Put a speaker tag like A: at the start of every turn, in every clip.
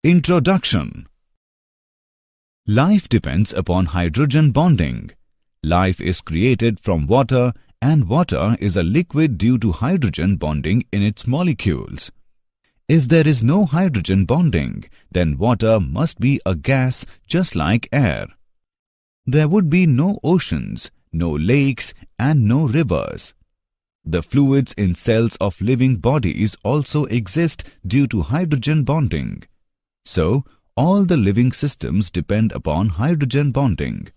A: Introduction. Life depends upon hydrogen bonding. Life is created from water, and water is a liquid due to hydrogen bonding in its molecules. If there is no hydrogen bonding, then water must be a gas just like air. There would be no oceans, no lakes, and no rivers. The fluids in cells of living bodies also exist due to hydrogen bonding. So, all the living systems depend upon hydrogen bonding.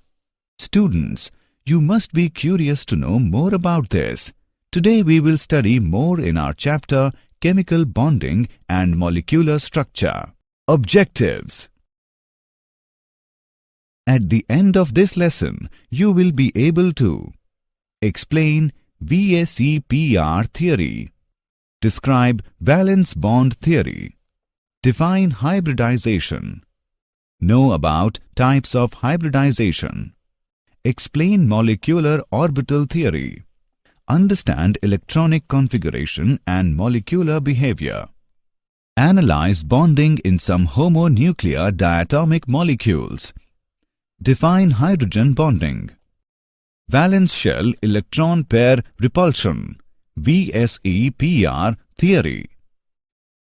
A: Students, you must be curious to know more about this. Today we will study more in our chapter Chemical Bonding and Molecular Structure. Objectives. At the end of this lesson, you will be able to explain VSEPR theory, describe valence bond theory, define hybridization, know about types of hybridization, explain molecular orbital theory, understand electronic configuration and molecular behavior, analyze bonding in some homonuclear diatomic molecules, define hydrogen bonding, valence shell electron pair repulsion, VSEPR theory.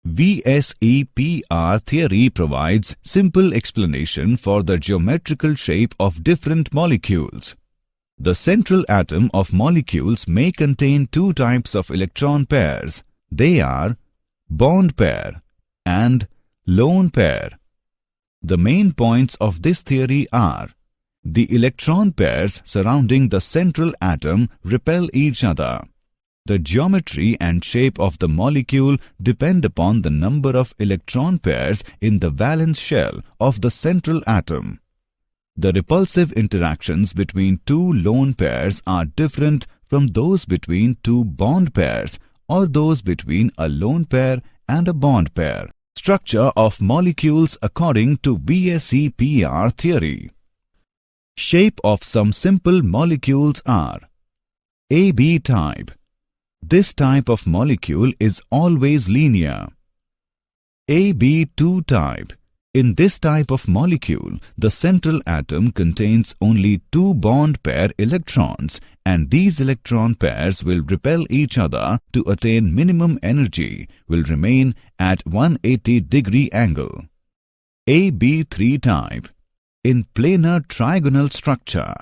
A: VSEPR theory provides simple explanation for the geometrical shape of different molecules. The central atom of molecules may contain two types of electron pairs. They are bond pair and lone pair. The main points of this theory are: the electron pairs surrounding the central atom repel each other. The geometry and shape of the molecule depend upon the number of electron pairs in the valence shell of the central atom. The repulsive interactions between two lone pairs are different from those between two bond pairs or those between a lone pair and a bond pair. Structure of molecules according to VSEPR theory. Shape of some simple molecules are AB type. This type of molecule is always linear. AB2 type. In this type of molecule, the central atom contains only two bond pair electrons, and these electron pairs will repel each other to attain minimum energy, will remain at 180-degree angle. AB3 type. In planar trigonal structure,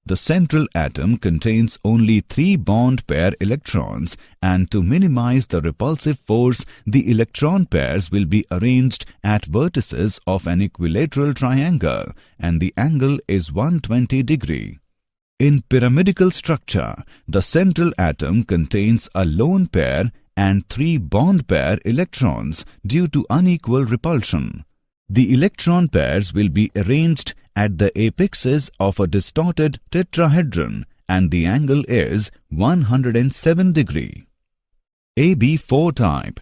A: the central atom contains only three bond pair electrons, and to minimize the repulsive force, the electron pairs will be arranged at vertices of an equilateral triangle, and the angle is 120 degree. In pyramidal structure, the central atom contains a lone pair and three bond pair electrons due to unequal repulsion. The electron pairs will be arranged at the apexes of a distorted tetrahedron, and the angle is 107 degree. AB4 type.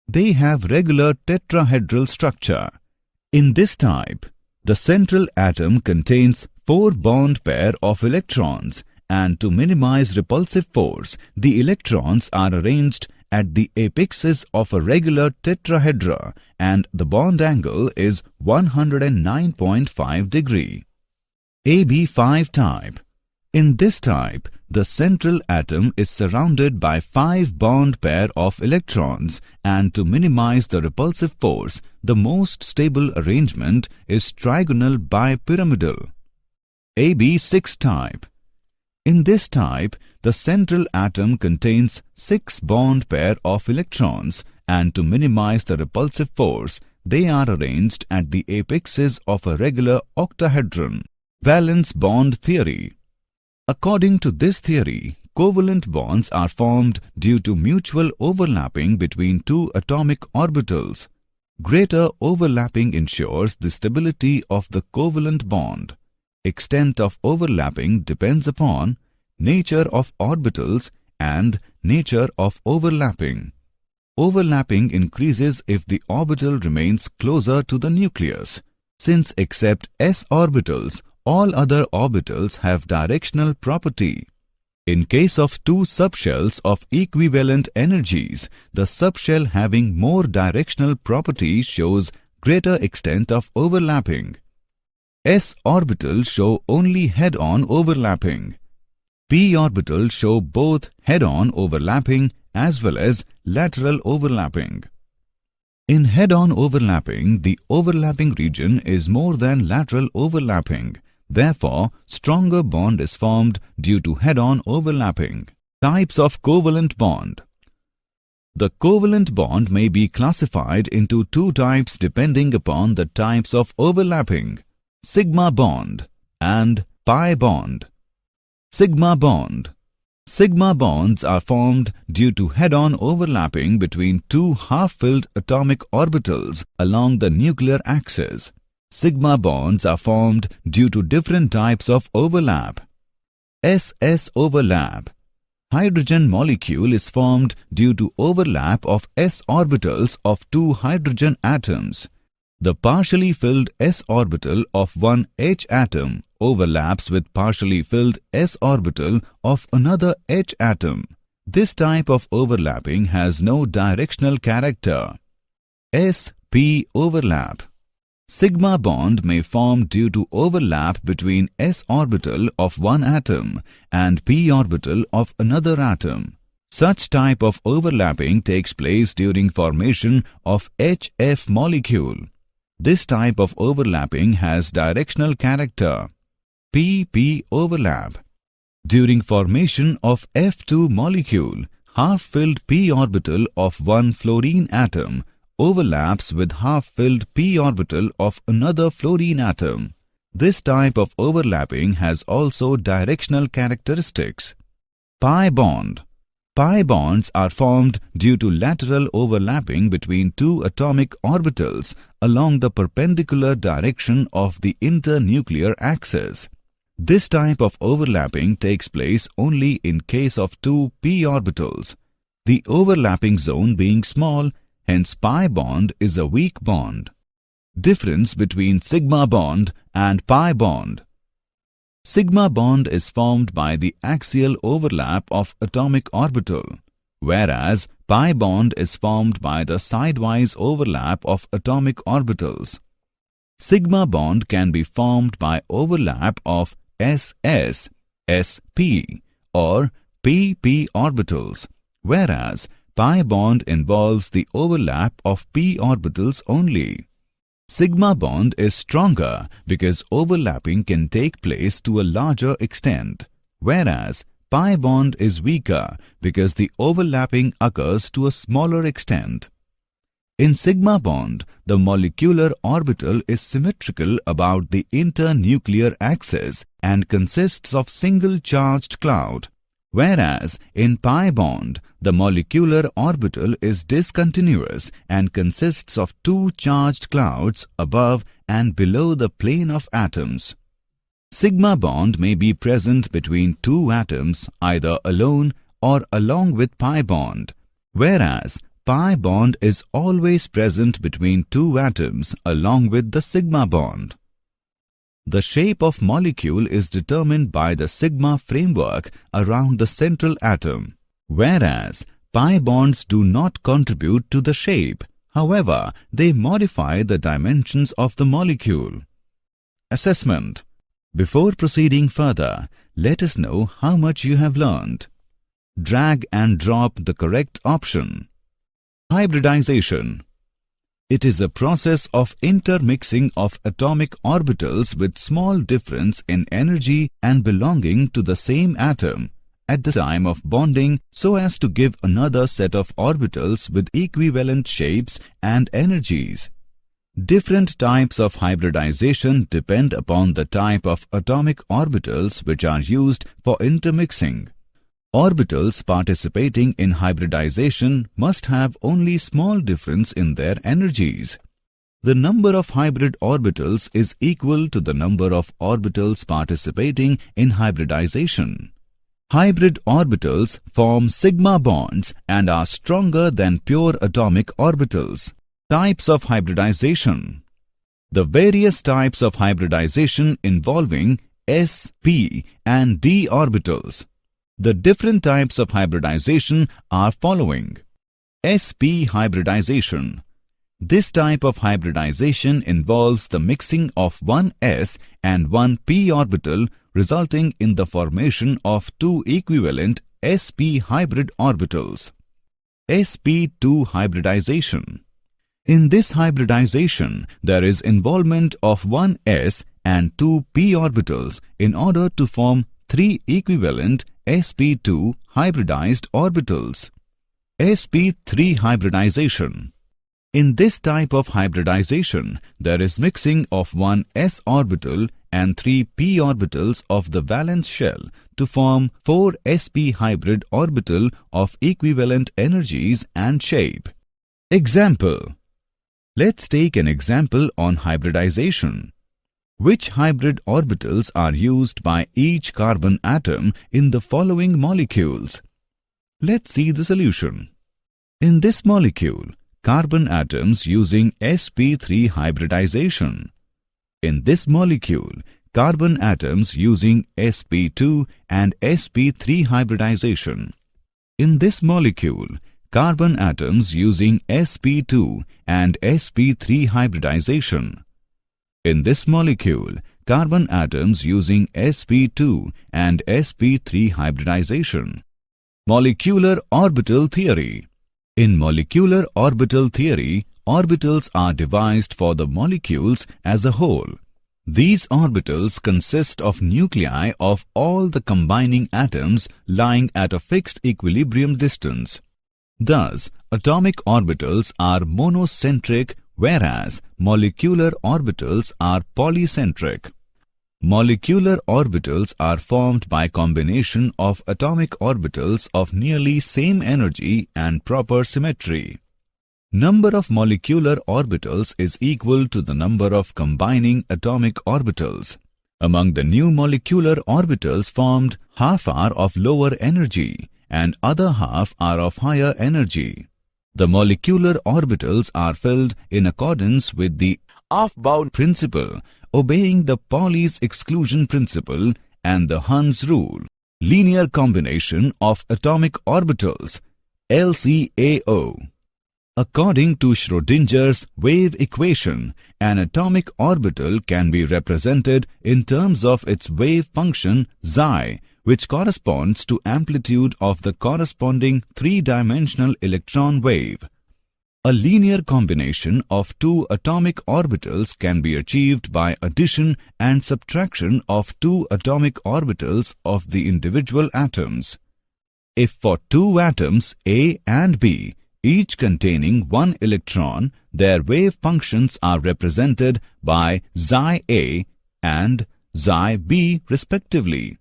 A: They have regular tetrahedral structure. In this type, the central atom contains four bond pair of electrons, and to minimize repulsive force, the electrons are arranged at the apexes of a regular tetrahedra, and the bond angle is 109.5 degree. AB5 type. In this type, the central atom is surrounded by five bond pair of electrons, and to minimize the repulsive force, the most stable arrangement is trigonal bipyramidal. AB6 type. In this type, the central atom contains six bond pair of electrons, and to minimize the repulsive force, they are arranged at the apexes of a regular octahedron. Valence bond theory. According to this theory, covalent bonds are formed due to mutual overlapping between two atomic orbitals. Greater overlapping ensures the stability of the covalent bond. Extent of overlapping depends upon nature of orbitals and nature of overlapping. Overlapping increases if the orbital remains closer to the nucleus. Since except s orbitals, all other orbitals have directional property. In case of two subshells of equivalent energies, the subshell having more directional property shows greater extent of overlapping. S orbitals show only head-on overlapping. P orbitals show both head-on overlapping as well as lateral overlapping. In head-on overlapping, the overlapping region is more than lateral overlapping. Therefore, stronger bond is formed due to head-on overlapping. Types of covalent bond. The covalent bond may be classified into two types depending upon the types of overlapping: sigma bond and pi bond. Sigma bond. Sigma bonds are formed due to head-on overlapping between two half-filled atomic orbitals along the nuclear axis. Sigma bonds are formed due to different types of overlap. S-S overlap. Hydrogen molecule is formed due to overlap of s orbitals of two hydrogen atoms. The partially filled s orbital of one H atom overlaps with partially filled s orbital of another H atom. This type of overlapping has no directional character. S-P overlap. Sigma bond may form due to overlap between s orbital of one atom and p orbital of another atom. Such type of overlapping takes place during formation of HF molecule. This type of overlapping has directional character. P-P overlap. During formation of F2 molecule, half-filled p orbital of one fluorine atom overlaps with half-filled p orbital of another fluorine atom. This type of overlapping has also directional characteristics. Pi bond. Pi bonds are formed due to lateral overlapping between two atomic orbitals along the perpendicular direction of the internuclear axis. This type of overlapping takes place only in case of two p orbitals, the overlapping zone being small, hence pi bond is a weak bond. Difference between sigma bond and pi bond. Sigma bond is formed by the axial overlap of atomic orbital, whereas pi bond is formed by the sidewise overlap of atomic orbitals. Sigma bond can be formed by overlap of SS, SP or PP orbitals, whereas pi bond involves the overlap of p orbitals only. Sigma bond is stronger because overlapping can take place to a larger extent, whereas pi bond is weaker because the overlapping occurs to a smaller extent. In sigma bond, the molecular orbital is symmetrical about the internuclear axis and consists of single charged cloud, whereas in pi bond, the molecular orbital is discontinuous and consists of two charged clouds above and below the plane of atoms. Sigma bond may be present between two atoms either alone or along with pi bond, whereas pi bond is always present between two atoms along with the sigma bond. The shape of molecule is determined by the sigma framework around the central atom, whereas pi bonds do not contribute to the shape. However, they modify the dimensions of the molecule. Assessment. Before proceeding further, let us know how much you have learned. Drag and drop the correct option. Hybridization. It is a process of intermixing of atomic orbitals with small difference in energy and belonging to the same atom at the time of bonding so as to give another set of orbitals with equivalent shapes and energies. Different types of hybridization depend upon the type of atomic orbitals which are used for intermixing. Orbitals participating in hybridization must have only small difference in their energies. The number of hybrid orbitals is equal to the number of orbitals participating in hybridization. Hybrid orbitals form sigma bonds and are stronger than pure atomic orbitals. Types of hybridization. The various types of hybridization involving s, p and d orbitals. The different types of hybridization are following. sp hybridization. This type of hybridization involves the mixing of one s and one p orbital, resulting in the formation of two equivalent sp hybrid orbitals. sp2 hybridization. In this hybridization, there is involvement of one s and two p orbitals in order to form three equivalent sp2 hybridized orbitals. sp3 hybridization. In this type of hybridization, there is mixing of one s orbital and three p orbitals of the valence shell to form four sp hybrid orbital of equivalent energies and shape. Example. Let's take an example on hybridization. Which hybrid orbitals are used by each carbon atom in the following molecules? Let's see the solution. In this molecule, carbon atoms using sp3 hybridization. In this molecule, carbon atoms using sp2 and sp3 hybridization. In this molecule, carbon atoms using sp2 and sp3 hybridization. In this molecule, carbon atoms using sp2 and sp3 hybridization. Molecular orbital theory. In molecular orbital theory, orbitals are devised for the molecules as a whole. These orbitals consist of nuclei of all the combining atoms lying at a fixed equilibrium distance. Thus, atomic orbitals are monocentric, whereas molecular orbitals are polycentric. Molecular orbitals are formed by combination of atomic orbitals of nearly same energy and proper symmetry. Number of molecular orbitals is equal to the number of combining atomic orbitals. Among the new molecular orbitals formed, half are of lower energy and other half are of higher energy. The molecular orbitals are filled in accordance with the half-bound principle, obeying the Pauli's exclusion principle and the Hund's rule. Linear combination of atomic orbitals, LCAO. According to Schrödinger's wave equation, an atomic orbital can be represented in terms of its wave function psi, which corresponds to amplitude of the corresponding three-dimensional electron wave. A linear combination of two atomic orbitals can be achieved by addition and subtraction of two atomic orbitals of the individual atoms. If for two atoms A and B, each containing one electron, their wave functions are represented by psi A and psi B respectively.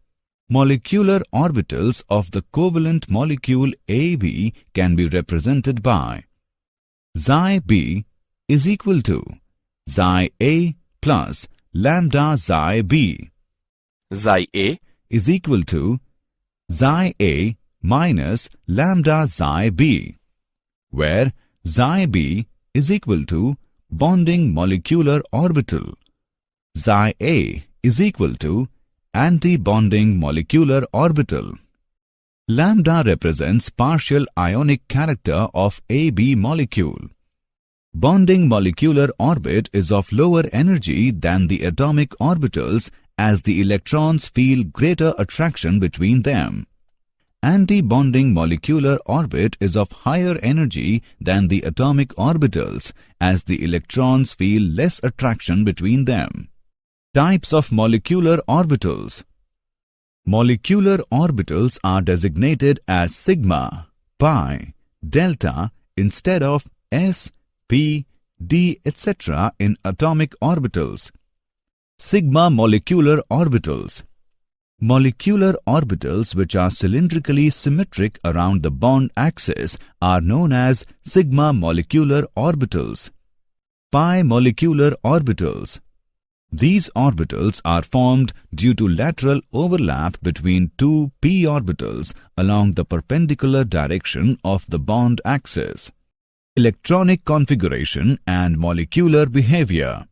A: Molecular orbitals of the covalent molecule AB can be represented by psi B is equal to psi A plus lambda psi B.
B: Psi A
A: is equal to psi A minus lambda psi B, where psi B is equal to bonding molecular orbital. Psi A is equal to anti-bonding molecular orbital. Lambda represents partial ionic character of AB molecule. Bonding molecular orbit is of lower energy than the atomic orbitals as the electrons feel greater attraction between them. Anti-bonding molecular orbit is of higher energy than the atomic orbitals as the electrons feel less attraction between them. Types of molecular orbitals. Molecular orbitals are designated as sigma, pi, delta instead of s, p, d, etc. in atomic orbitals. Sigma molecular orbitals. Molecular orbitals which are cylindrically symmetric around the bond axis are known as sigma molecular orbitals. Pi molecular orbitals. These orbitals are formed due to lateral overlap between two p orbitals along the perpendicular direction of the bond axis. Electronic configuration and molecular behavior.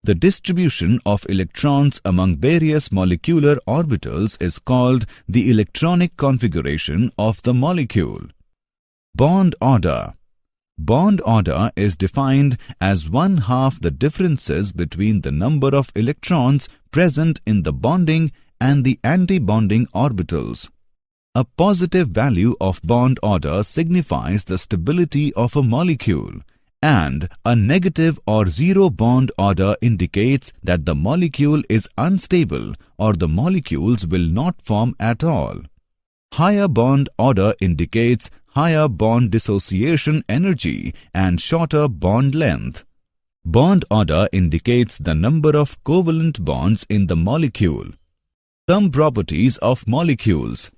A: The distribution of electrons among various molecular orbitals is called the electronic configuration of the molecule. Bond order. Bond order is defined as 1/2 the differences between the number of electrons present in the bonding and the anti-bonding orbitals. A positive value of bond order signifies the stability of a molecule, and a negative or zero bond order indicates that the molecule is unstable or the molecules will not form at all. Higher bond order indicates higher bond dissociation energy and shorter bond length. Bond order indicates the number of covalent bonds in the molecule. Some properties of molecules.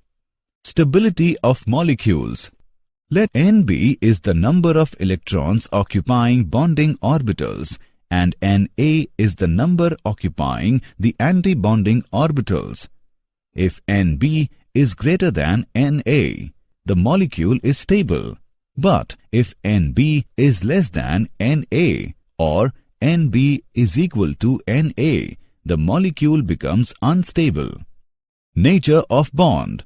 A: Stability of molecules. Let Nb is the number of electrons occupying bonding orbitals and Na is the number occupying the anti-bonding orbitals. If Nb is greater than Na, the molecule is stable. But if Nb is less than Na or Nb is equal to Na, the molecule becomes unstable. Nature of bond.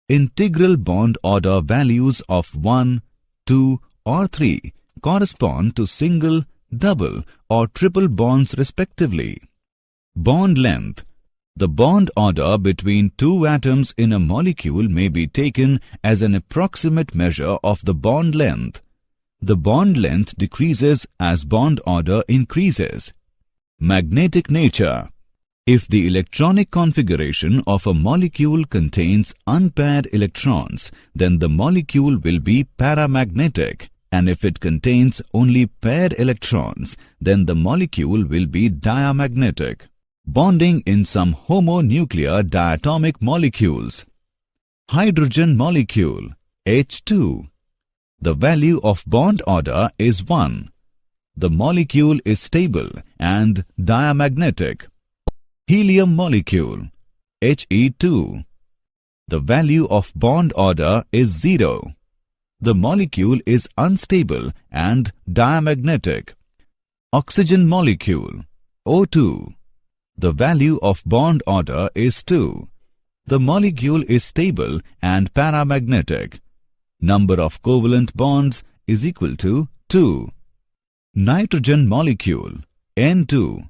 A: Integral bond order values of 1, 2 or 3 correspond to single, double or triple bonds respectively. Bond length. The bond order between two atoms in a molecule may be taken as an approximate measure of the bond length. The bond length decreases as bond order increases. Magnetic nature. If the electronic configuration of a molecule contains unpaired electrons, then the molecule will be paramagnetic, and if it contains only paired electrons, then the molecule will be diamagnetic. Bonding in some homonuclear diatomic molecules. Hydrogen molecule H2. The value of bond order is 1. The molecule is stable and diamagnetic. Helium molecule He2. The value of bond order is 0. The molecule is unstable and diamagnetic. Oxygen molecule O2. The value of bond order is 2. The molecule is stable and paramagnetic. Number of covalent bonds is equal to 2. Nitrogen molecule N2.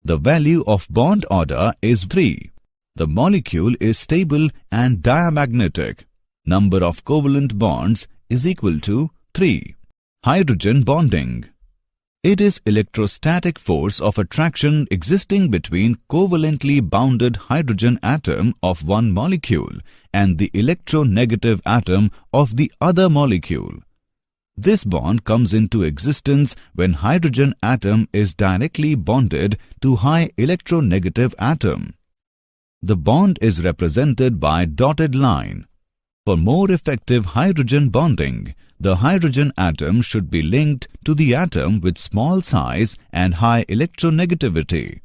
A: The value of bond order is 3. The molecule is stable and diamagnetic. Number of covalent bonds is equal to 3. Hydrogen bonding. It is electrostatic force of attraction existing between covalently bounded hydrogen atom of one molecule and the electronegative atom of the other molecule. This bond comes into existence when hydrogen atom is directly bonded to high electronegative atom. The bond is represented by dotted line. For more effective hydrogen bonding, the hydrogen atom should be linked to the atom with small size and high electronegativity.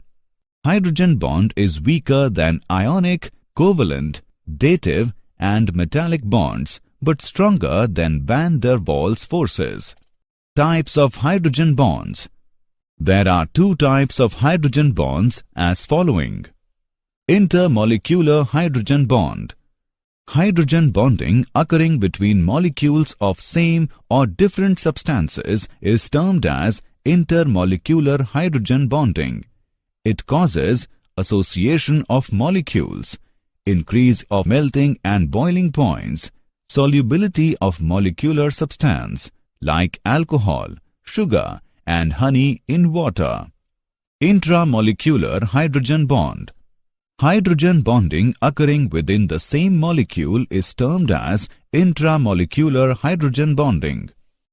A: Hydrogen bond is weaker than ionic, covalent, dative and metallic bonds, but stronger than van der Waals forces. Types of hydrogen bonds. There are two types of hydrogen bonds as following. Intermolecular hydrogen bond. Hydrogen bonding occurring between molecules of same or different substances is termed as intermolecular hydrogen bonding. It causes association of molecules, increase of melting and boiling points, solubility of molecular substance like alcohol, sugar and honey in water. Intramolecular hydrogen bond. Hydrogen bonding occurring within the same molecule is termed as intramolecular hydrogen bonding.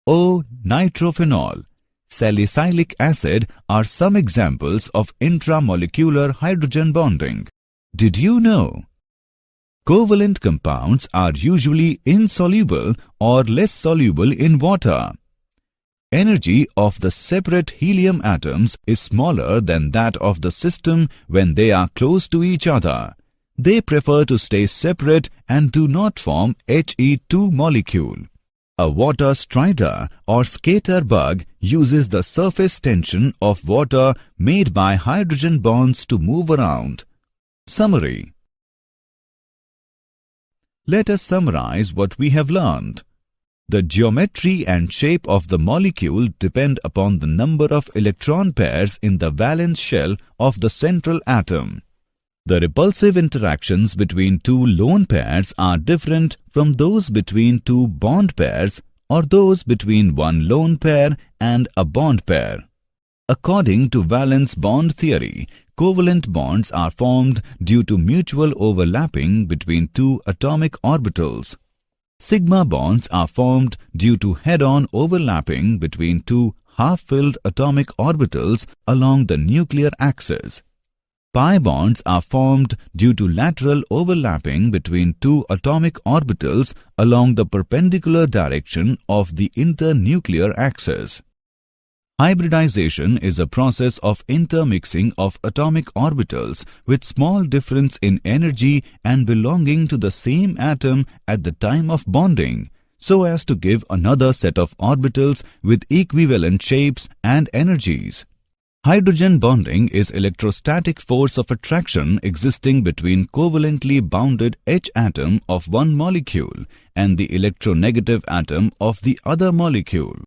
A: O-nitrophenol, salicylic acid are some examples of intramolecular hydrogen bonding. Did you know? Covalent compounds are usually insoluble or less soluble in water. Energy of the separate helium atoms is smaller than that of the system when they are close to each other. They prefer to stay separate and do not form He2 molecule. A water strider or skater bug uses the surface tension of water made by hydrogen bonds to move around. Summary. Let us summarize what we have learned. The geometry and shape of the molecule depend upon the number of electron pairs in the valence shell of the central atom. The repulsive interactions between two lone pairs are different from those between two bond pairs or those between one lone pair and a bond pair. According to valence bond theory, covalent bonds are formed due to mutual overlapping between two atomic orbitals. Sigma bonds are formed due to head-on overlapping between two half-filled atomic orbitals along the nuclear axis. Pi bonds are formed due to lateral overlapping between two atomic orbitals along the perpendicular direction of the internuclear axis. Hybridisation is a process of intermixing of atomic orbitals with small difference in energy and belonging to the same atom at the time of bonding, so as to give another set of orbitals with equivalent shapes and energies. Hydrogen bonding is electrostatic force of attraction existing between covalently bounded H atom of one molecule and the electronegative atom of the other molecule.